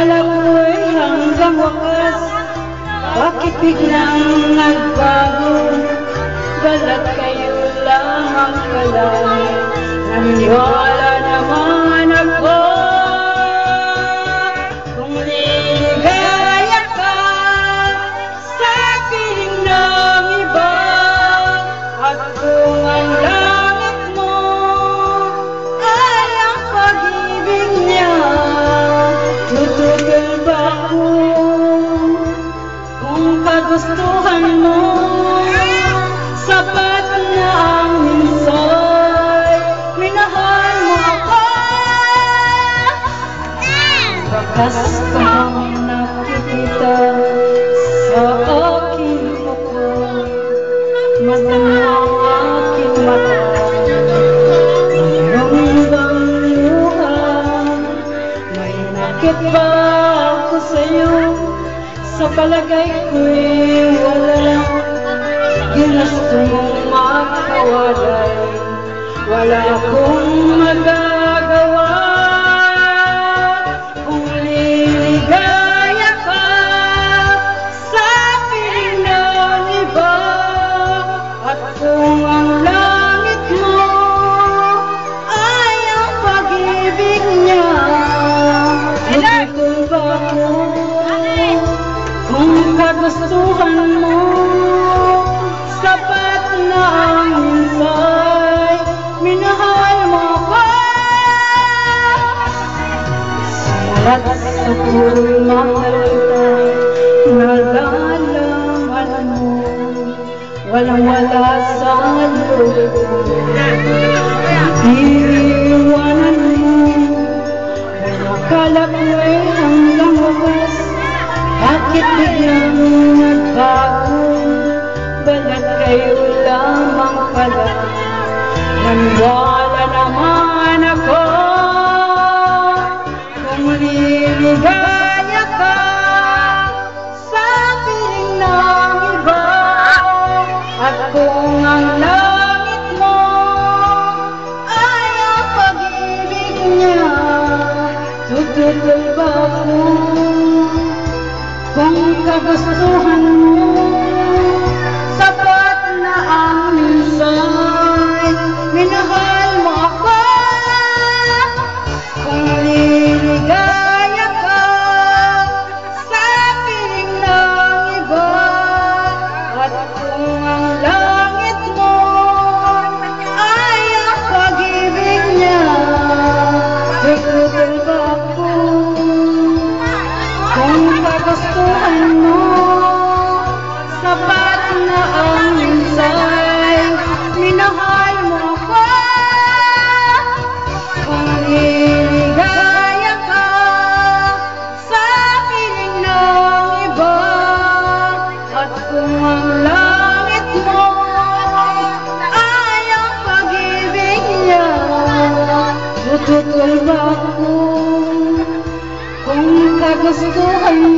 Akala ko'y hanggang wakas, bakit biglang nagbago? Balat kayo lamang pala, naniwala naman ako. Kung liligaya ka sa piling ng iba, at kung ang langit mo ay ang pag-ibig niya, tutugol ba ako? Kung kagustuhan mo, sapat na ang minsay, minahal mo ako. Bakas kang nakikita sa aking mukha, mata mo ang aking mata. Mayroong bang luha? May nakit ba ako sa'yo? Sa palagay ko'y wala. Ginusto mong makawalay, wala akong magagawa. Kung liligaya ka sa piling ng iba, at kung ang langit mo ay ang pag-ibig niya, tutugol ba ako? Kung kagustuhan mo, sapat na ang minsay, minahal mo ako. Simulat sa puro'y mahal ka, nalalaman mo, walang-wala sa loob ko. Iiwanan mo, akala ko'y hanggang wakas, bakit biglang nagbago? Balat kayo lamang pala, naniwala naman ako. Kung liligaya ka sa piling ng iba, at kung ang langit mo ay ang pag-ibig niya, tutugol ba ako? Kung kagustuhan mo, sapat na ang minsay, minahal mo ako. Kung liligaya ka sa piling ng iba, at kung ang langit mo ay ang pag-ibig niya, tutugol ba ako? Kung kagustuhan mo, sapat na ang minsay, minahal mo ako. Kung liligaya ka sa piling ng iba, at kung ang langit mo ay ang pag-ibig niya, tutugol ba ako? Kung kagustuhan